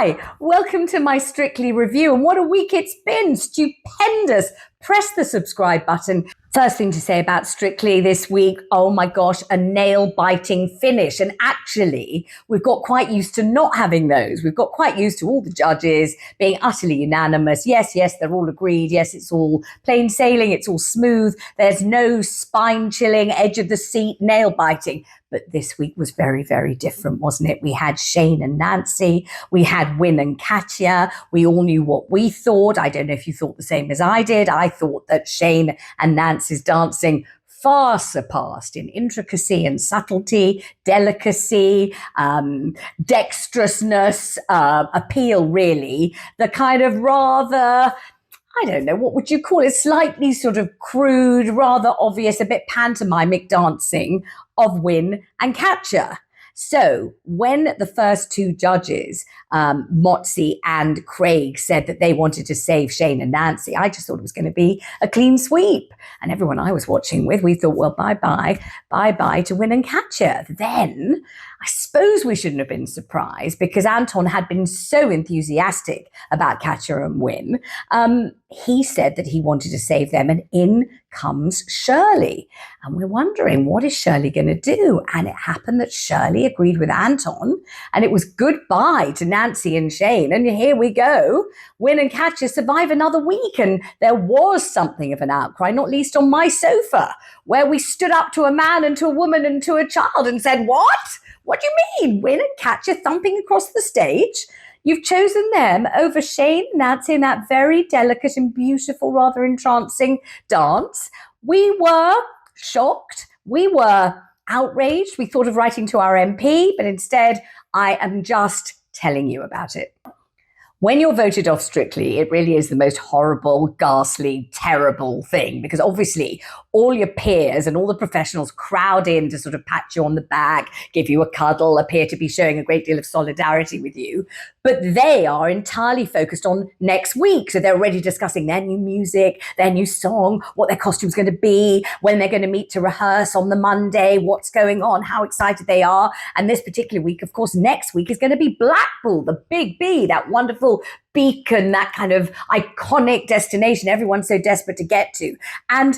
Hi, welcome to my Strictly review. And what a week it's been! Stupendous. Press the subscribe button. First thing to say about Strictly this week, oh my gosh, a nail-biting finish. And actually, we've got quite used to not having those. We've got quite used to all the judges being utterly unanimous. Yes, they're all agreed. Yes, it's all plain sailing. It's all smooth. There's no spine-chilling, edge-of-the-seat nail-biting. But this week was very, very different, wasn't it? We had Shayne and Nancy. We had Win and Katya. We all knew what we thought. I don't know if you thought the same as I did. I thought that Shayne and Nancy's dancing far surpassed in intricacy and subtlety, delicacy, dexterousness, appeal, really. The kind of rather, I don't know, what would you call it? Slightly sort of crude, rather obvious, a bit pantomimic dancing of Win and Katya. So when the first two judges, Motzi and Craig, said that they wanted to save Shayne and Nancy, I just thought it was going to be a clean sweep. And everyone I was watching with, we thought, well, bye-bye to Win and Katya. Then I suppose we shouldn't have been surprised because Anton had been so enthusiastic about Katya and Win. He said that he wanted to save them, and in comes Shirley. And we're wondering, what is Shirley going to do? And it happened that Shirley agreed with Anton, and it was goodbye to Nancy and Shayne. And here we go. Win and Katya survive another week. And there was something of an outcry, not least on my sofa, where we stood up to a man and to a woman and to a child and said, what? What do you mean? Win and Katya thumping across the stage? You've chosen them over Shayne, Nancy, in that very delicate and beautiful, rather entrancing dance. We were shocked. We were outraged. We thought of writing to our MP, but instead I am just telling you about it. When you're voted off Strictly, it really is the most horrible, ghastly, terrible thing, because obviously all your peers and all the professionals crowd in to sort of pat you on the back, give you a cuddle, appear to be showing a great deal of solidarity with you. But they are entirely focused on next week. So they're already discussing their new music, their new song, what their costume's going to be, when they're going to meet to rehearse on the Monday, what's going on, how excited they are. And this particular week, of course, next week is going to be Blackpool, the big B, that wonderful beacon, that kind of iconic destination everyone's so desperate to get to. And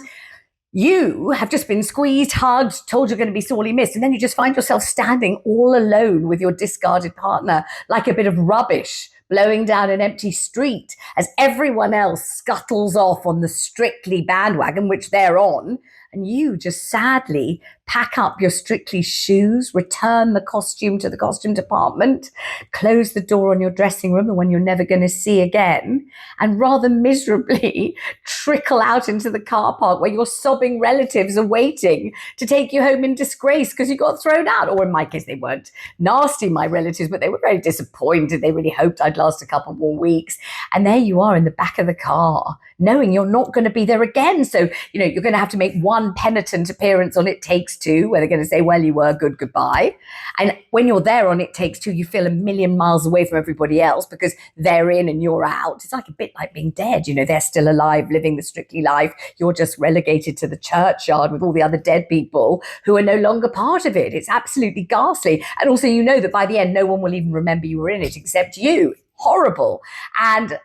you have just been squeezed, hugged, told you're going to be sorely missed, and then you just find yourself standing all alone with your discarded partner like a bit of rubbish blowing down an empty street as everyone else scuttles off on the Strictly bandwagon, which they're on, and you just sadly pack up your Strictly shoes, return the costume to the costume department, close the door on your dressing room, the one you're never going to see again, and rather miserably trickle out into the car park where your sobbing relatives are waiting to take you home in disgrace because you got thrown out. Or in my case, they weren't nasty, my relatives, but they were very disappointed. They really hoped I'd last a couple more weeks. And there you are in the back of the car, knowing you're not going to be there again. So, you're going to have to make one penitent appearance on It Takes Two, where they're going to say, well, you were good, goodbye. And when you're there on It Takes Two, you feel a million miles away from everybody else because they're in and you're out. It's like a bit like being dead. They're still alive, living the Strictly life. You're just relegated to the churchyard with all the other dead people who are no longer part of it. It's absolutely ghastly. And also, that by the end, no one will even remember you were in it except you. Horrible. And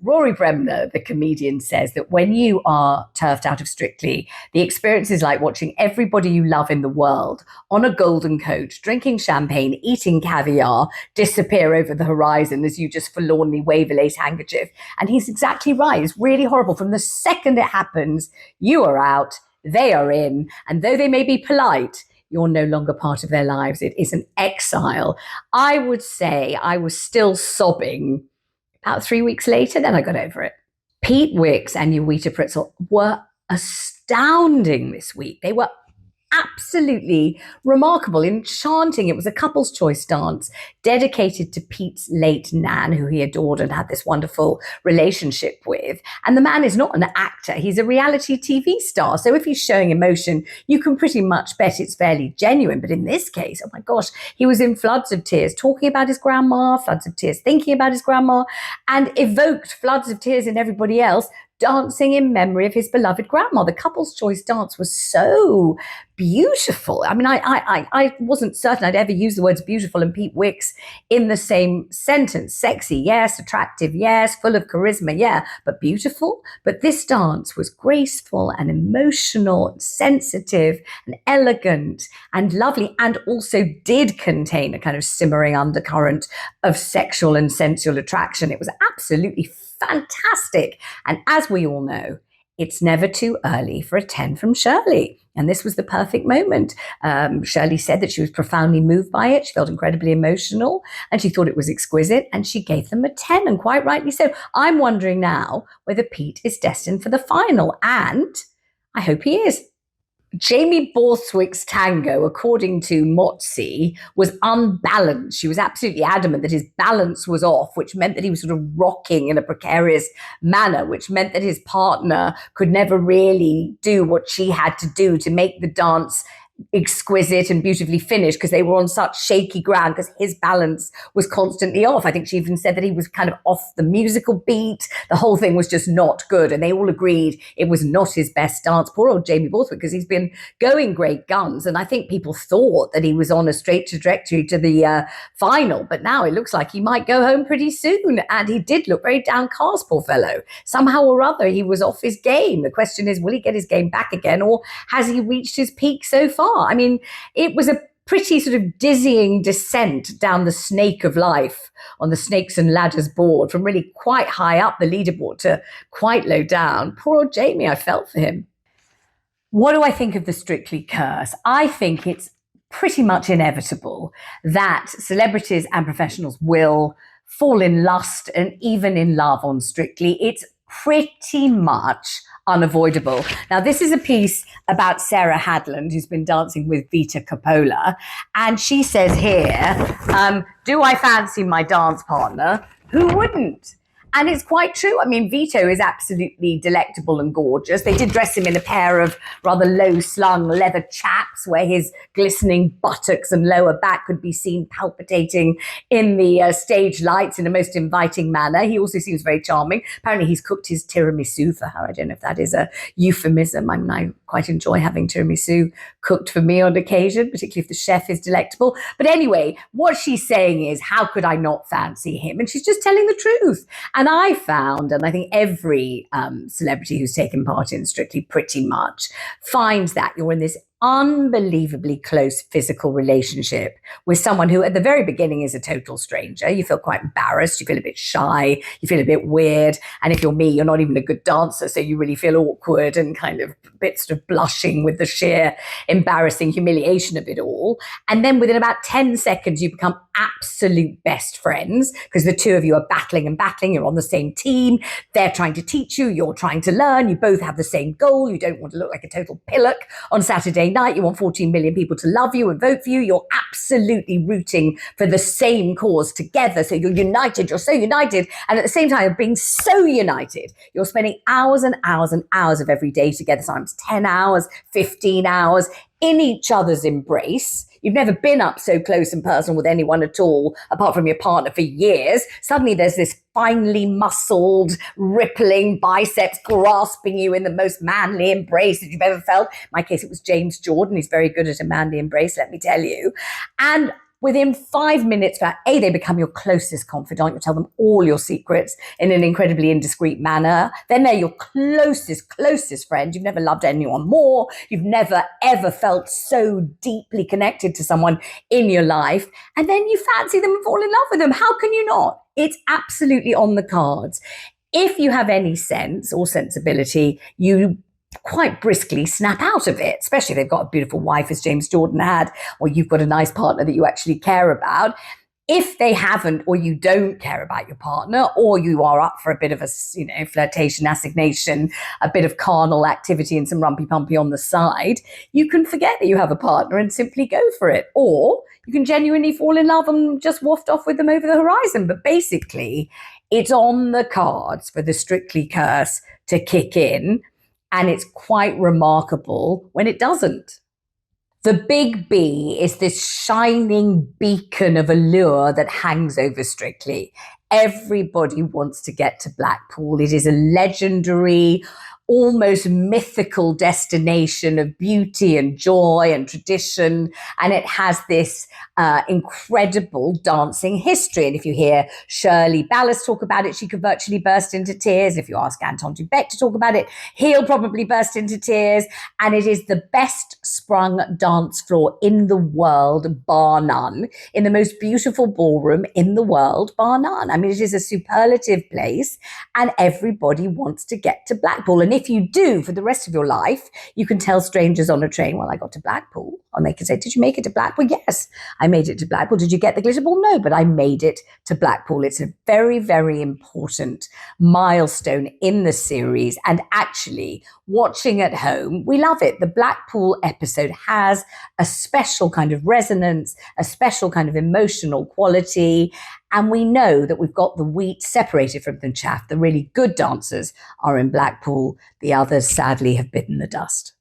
Rory Bremner, the comedian, says that when you are turfed out of Strictly, the experience is like watching everybody you love in the world on a golden coach, drinking champagne, eating caviar, disappear over the horizon as you just forlornly wave a lace handkerchief. And he's exactly right. It's really horrible. From the second it happens, you are out, they are in, and though they may be polite, you're no longer part of their lives. It is an exile. I would say I was still sobbing about 3 weeks later, then I got over it. Pete Wicks and Jowita Fritzl were astounding this week. They were absolutely remarkable, enchanting. It was a couple's choice dance dedicated to Pete's late nan, who he adored and had this wonderful relationship with. And the man is not an actor. He's a reality TV star. So if he's showing emotion, you can pretty much bet it's fairly genuine. But in this case, oh my gosh, he was in floods of tears, talking about his grandma, floods of tears, thinking about his grandma, and evoked floods of tears in everybody else dancing in memory of his beloved grandma. The couple's choice dance was so beautiful. I mean, I wasn't certain I'd ever use the words beautiful and Pete Wicks in the same sentence. Sexy, yes. Attractive, yes. Full of charisma, yeah. But beautiful? But this dance was graceful and emotional, and sensitive and elegant and lovely, and also did contain a kind of simmering undercurrent of sexual and sensual attraction. It was absolutely fantastic. And as we all know, it's never too early for a 10 from Shirley. And this was the perfect moment. Shirley said that she was profoundly moved by it. She felt incredibly emotional and she thought it was exquisite, and she gave them a 10, and quite rightly so. I'm wondering now whether Pete is destined for the final, and I hope he is. Jamie Borthwick's tango, according to Motzi, was unbalanced. She was absolutely adamant that his balance was off, which meant that he was sort of rocking in a precarious manner, which meant that his partner could never really do what she had to do to make the dance exquisite and beautifully finished, because they were on such shaky ground because his balance was constantly off. I think she even said that he was kind of off the musical beat. The whole thing was just not good, and they all agreed it was not his best dance. Poor old Jamie Borthwick, because he's been going great guns, and I think people thought that he was on a straight trajectory to the final, but now it looks like he might go home pretty soon, and he did look very downcast, poor fellow. Somehow or other he was off his game. The question is, will he get his game back again, or has he reached his peak so far? I mean, it was a pretty sort of dizzying descent down the snake of life on the snakes and ladders board, from really quite high up the leaderboard to quite low down. Poor old Jamie, I felt for him. What do I think of the Strictly curse? I think it's pretty much inevitable that celebrities and professionals will fall in lust and even in love on Strictly. It's pretty much unavoidable. Now, this is a piece about Sarah Hadland, who's been dancing with Vito Coppola. And she says here, do I fancy my dance partner? Who wouldn't? And it's quite true. I mean, Vito is absolutely delectable and gorgeous. They did dress him in a pair of rather low-slung leather chaps where his glistening buttocks and lower back could be seen palpitating in the stage lights in a most inviting manner. He also seems very charming. Apparently, he's cooked his tiramisu for her. I don't know if that is a euphemism. I mean, I quite enjoy having tiramisu cooked for me on occasion, particularly if the chef is delectable. But anyway, what she's saying is, how could I not fancy him? And she's just telling the truth. And I found, and I think every celebrity who's taken part in Strictly pretty much finds that you're in this unbelievably close physical relationship with someone who at the very beginning is a total stranger. You feel quite embarrassed, you feel a bit shy, you feel a bit weird. And if you're me, you're not even a good dancer, so you really feel awkward and kind of a bit sort of blushing with the sheer embarrassing humiliation of it all. And then within about 10 seconds, you become absolute best friends, because the two of you are battling and battling. You're on the same team. They're trying to teach you. You're trying to learn. You both have the same goal. You don't want to look like a total pillock on Saturday night. You want 14 million people to love you and vote for you. You're absolutely rooting for the same cause together. So you're united. You're so united. And at the same time of being so united, you're spending hours and hours and hours of every day together. Sometimes 10 hours, 15 hours in each other's embrace. You've never been up so close and personal with anyone at all, apart from your partner, for years. Suddenly there's this finely muscled, rippling biceps grasping you in the most manly embrace that you've ever felt. In my case, it was James Jordan. He's very good at a manly embrace, let me tell you. And within 5 minutes, they become your closest confidant. You tell them all your secrets in an incredibly indiscreet manner. Then they're your closest friend. You've never loved anyone more. You've never, ever felt so deeply connected to someone in your life. And then you fancy them and fall in love with them. How can you not? It's absolutely on the cards. If you have any sense or sensibility, you quite briskly snap out of it, especially if they've got a beautiful wife as James Jordan had, or you've got a nice partner that you actually care about. If they haven't, or you don't care about your partner, or you are up for a bit of a, flirtation, assignation, a bit of carnal activity and some rumpy-pumpy on the side, you can forget that you have a partner and simply go for it. Or you can genuinely fall in love and just waft off with them over the horizon. But basically, it's on the cards for the Strictly curse to kick in. And it's quite remarkable when it doesn't. The Big B is this shining beacon of allure that hangs over Strictly. Everybody wants to get to Blackpool. It is a legendary, almost mythical destination of beauty and joy and tradition. And it has this incredible dancing history. And if you hear Shirley Ballas talk about it, she could virtually burst into tears. If you ask Anton Dubek to talk about it, he'll probably burst into tears. And it is the best sprung dance floor in the world, bar none, in the most beautiful ballroom in the world, bar none. I mean, it is a superlative place and everybody wants to get to Blackpool. And if you do for the rest of your life, you can tell strangers on a train, well, I got to Blackpool. And they can say, did you make it to Blackpool? Yes, I made it to Blackpool. Did you get the glitter ball? No, but I made it to Blackpool. It's a very, very important milestone in the series. And actually, watching at home, we love it. The Blackpool episode has a special kind of resonance, a special kind of emotional quality. And we know that we've got the wheat separated from the chaff. The really good dancers are in Blackpool. The others, sadly, have bitten the dust.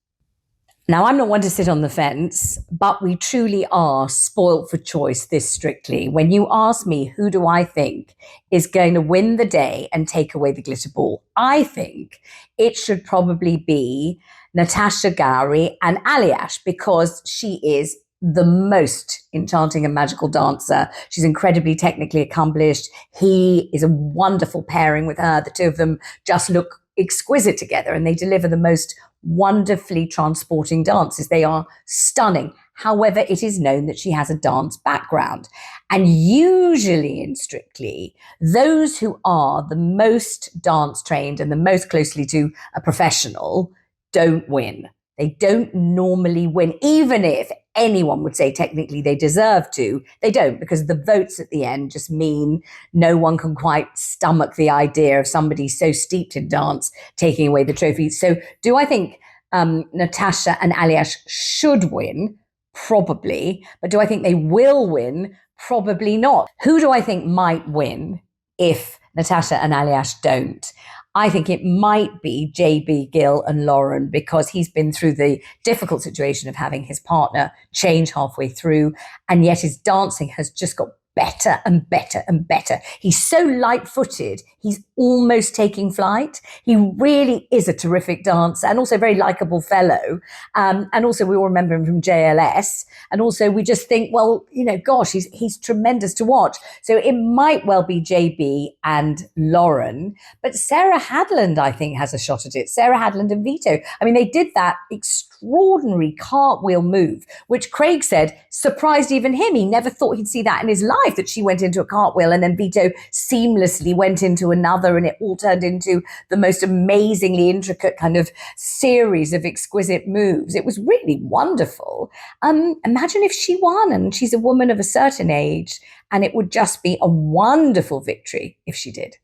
Now, I'm not one to sit on the fence, but we truly are spoilt for choice this Strictly. When you ask me, who do I think is going to win the day and take away the glitter ball? I think it should probably be Natasha Gowrie and Aliash, because she is the most enchanting and magical dancer. She's incredibly technically accomplished. He is a wonderful pairing with her. The two of them just look exquisite together and they deliver the most wonderfully transporting dances. They are stunning. However, it is known that she has a dance background. And usually in Strictly, those who are the most dance trained and the most closely to a professional don't win. They don't normally win, even if anyone would say technically they deserve to. They don't, because the votes at the end just mean no one can quite stomach the idea of somebody so steeped in dance taking away the trophy. So do I think Natasha and Aliash should win? Probably. But do I think they will win? Probably not. Who do I think might win if Natasha and Aliash don't? I think it might be JB, Gill and Lauren, because he's been through the difficult situation of having his partner change halfway through, and yet his dancing has just got better and better and better. He's so light-footed, he's almost taking flight. He really is a terrific dancer and also a very likable fellow. And also we all remember him from JLS. And also we just think, well, you know, gosh, he's tremendous to watch. So it might well be JB and Lauren, but Sarah Hadland, I think, has a shot at it. Sarah Hadland and Vito. I mean, they did that extraordinary cartwheel move, which Craig said surprised even him. He never thought he'd see that in his life, that she went into a cartwheel and then Vito seamlessly went into another, and it all turned into the most amazingly intricate kind of series of exquisite moves. It was really wonderful. Imagine if she won, and she's a woman of a certain age, and it would just be a wonderful victory if she did.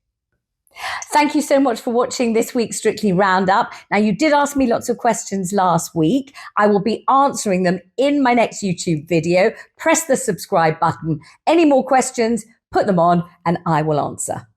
Thank you so much for watching this week's Strictly Roundup. Now, you did ask me lots of questions last week. I will be answering them in my next YouTube video. Press the subscribe button. Any more questions, put them on and I will answer.